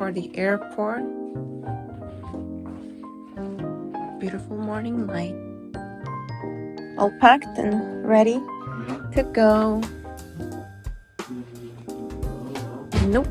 for the airport. Beautiful morning light. All packed and ready to go. Nope.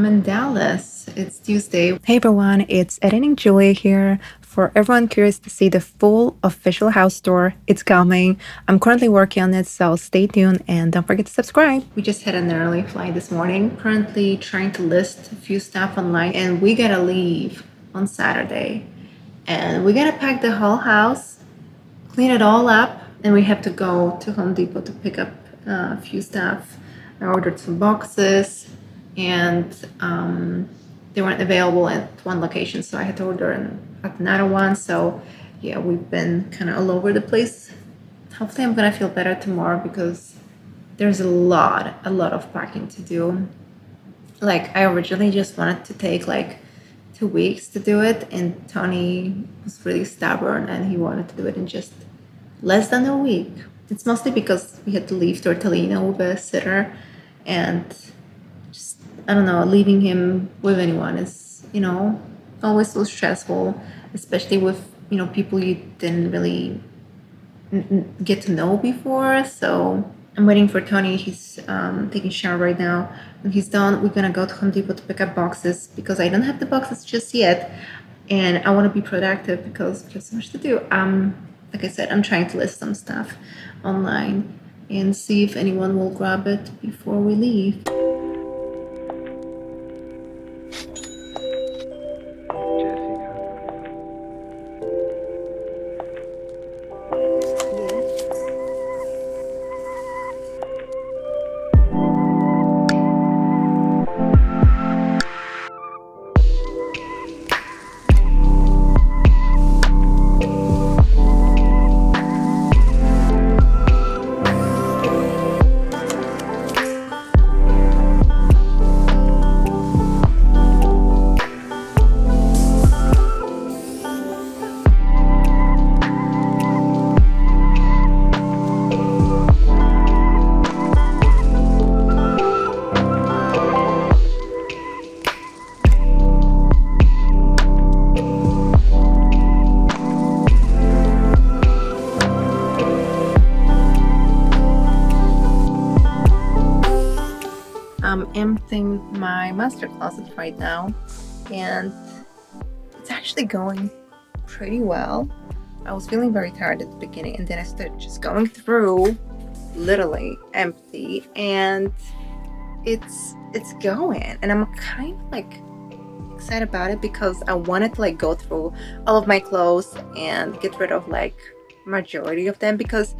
In Dallas. It's Tuesday. Hey everyone, it's editing Julia here. For everyone curious to see the full official house tour, it's coming. I'm currently working on it, so stay tuned and don't forget to subscribe. We just had an early flight this morning. Currently trying to list a few stuff online, and we gotta leave on Saturday. And we gotta pack the whole house, clean it all up, and we have to go to Home Depot to pick up a few stuff. I ordered some boxes, and they weren't available at one location, so I had to order at another one. So yeah, we've been kind of all over the place. Hopefully I'm gonna feel better tomorrow because there's a lot of packing to do. Like, I originally just wanted to take like 2 weeks to do it, and Tony was really stubborn and he wanted to do it in just less than a week. It's mostly because we had to leave Tortellino with a sitter, and just, I don't know, leaving him with anyone is, always so stressful, especially with, people you didn't really get to know before. So I'm waiting for Tony. He's taking a shower right now. When he's done, we're gonna go to Home Depot to pick up boxes because I don't have the boxes just yet, and I want to be productive because we have so much to do. Like I said, I'm trying to list some stuff online and see if anyone will grab it before we leave. I'm emptying my master closet right now, and it's actually going pretty well. I was feeling very tired at the beginning, and then I started just going through literally empty, and it's going, and I'm kind of like excited about it because I wanted to like go through all of my clothes and get rid of like majority of them, because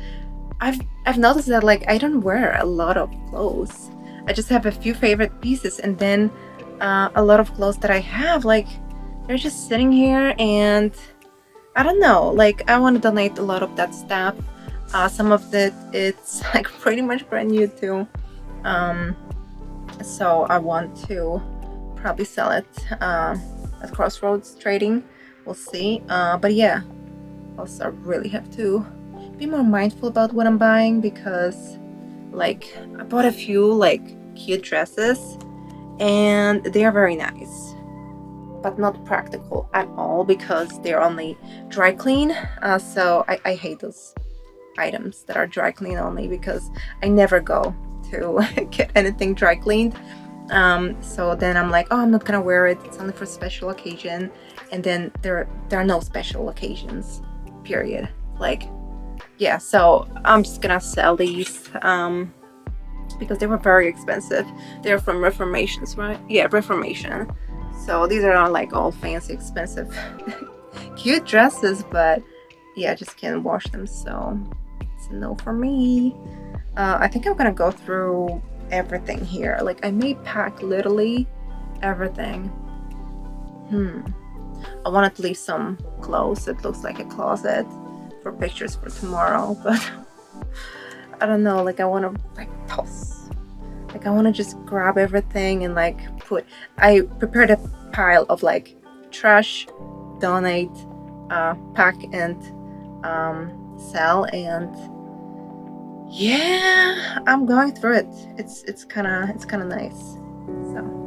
I've noticed that like I don't wear a lot of clothes. I just have a few favorite pieces, and then a lot of clothes that I have, like, they're just sitting here, and I don't know, like, I want to donate a lot of that stuff. Some of it's like pretty much brand new too, so I want to probably sell it at Crossroads Trading. We'll see, but yeah, Also, I really have to be more mindful about what I'm buying, because like I bought a few like cute dresses and they are very nice, but not practical at all because they're only dry clean. So I hate those items that are dry clean only, because I never go to get anything dry cleaned. So then I'm like, oh, I'm not gonna wear it, it's only for special occasion. And then there are no special occasions, period. Like, yeah, so I'm just gonna sell these because they were very expensive. They're from Reformations, right? Yeah, Reformation. So these are not like all fancy expensive cute dresses, but yeah, I just can't wash them, so it's a no for me. I think I'm gonna go through everything here. Like, I may pack literally everything. I wanted to leave some clothes. It looks like a closet for pictures for tomorrow, but I don't know, like I want to like toss. Like I want to just grab everything and like I prepared a pile of like trash, donate, pack, and sell, and yeah, I'm going through it. It's kind of nice. So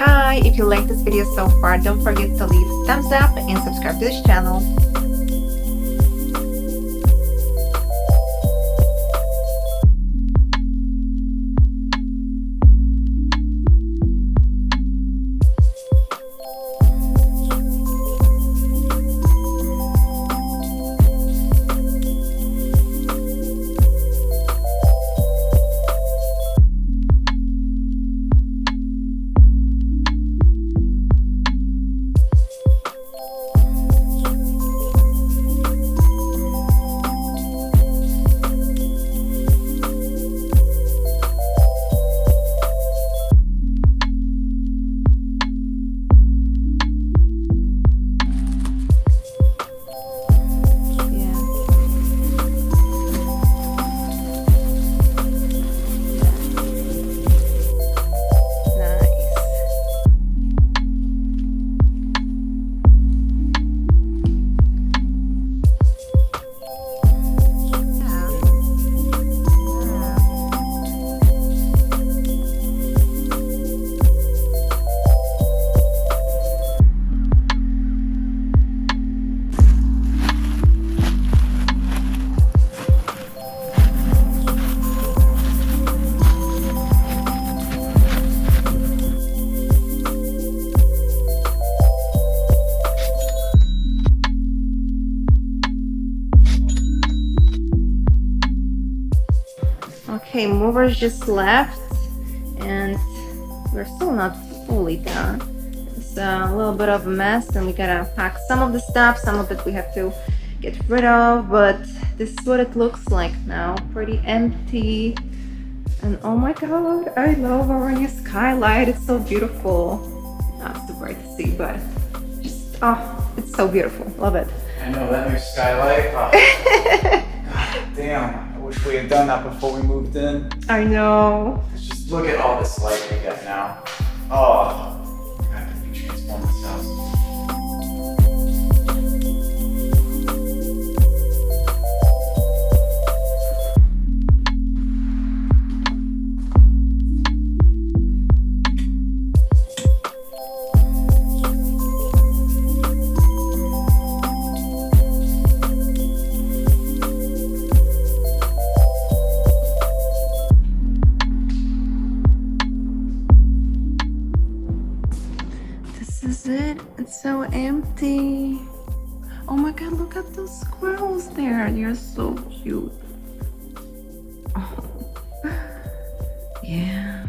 Hi, if you like this video so far, don't forget to leave a thumbs up and subscribe to this channel. Okay, movers just left and we're still not fully done. It's a little bit of a mess and we gotta pack some of the stuff, some of it we have to get rid of, but this is what it looks like now. Pretty empty. And oh my god, I love our new skylight. It's so beautiful. Not super bright to see, but just, oh, it's so beautiful. Love it. I know, that new skylight. Oh. God damn. I wish we had done that before we moved in. I know. Just look at all this light we got now. Oh, God, can we transform this house? This is it. It's so empty. Oh my god, look at those squirrels there. They're so cute. Oh. Yeah.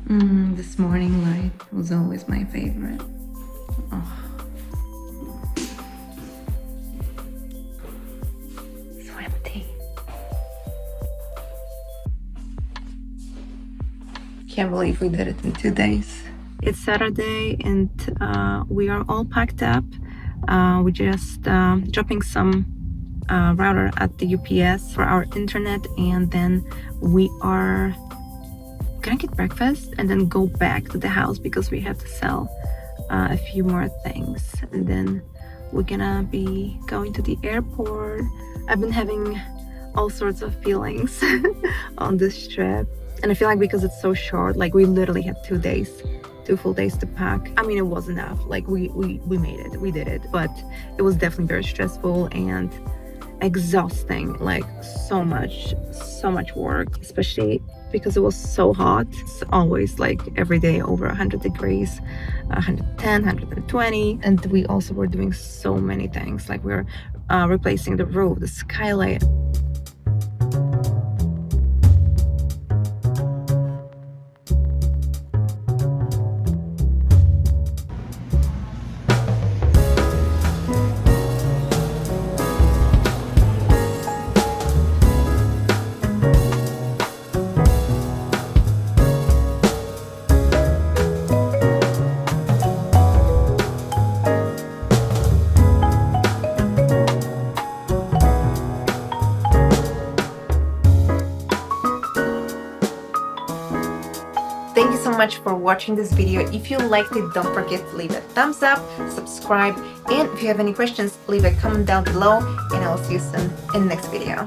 This morning light was always my favorite. Oh. So empty. Can't believe we did it in 2 days. It's Saturday and we are all packed up. We're just dropping some router at the UPS for our internet, and then we are gonna get breakfast and then go back to the house because we have to sell a few more things, and then we're gonna be going to the airport. I've been having all sorts of feelings on this trip. And I feel like because it's so short, like we literally had 2 days, 2 full days to pack. I mean, it was enough. Like we made it, we did it, but it was definitely very stressful and exhausting. Like so much work, especially because it was so hot. It's always like every day over 100 degrees, 110, 120. And we also were doing so many things. Like we were replacing the roof, the skylight. Thank you so much for watching this video. If you liked it, don't forget to leave a thumbs up, subscribe, and if you have any questions, leave a comment down below, and I will see you soon in the next video.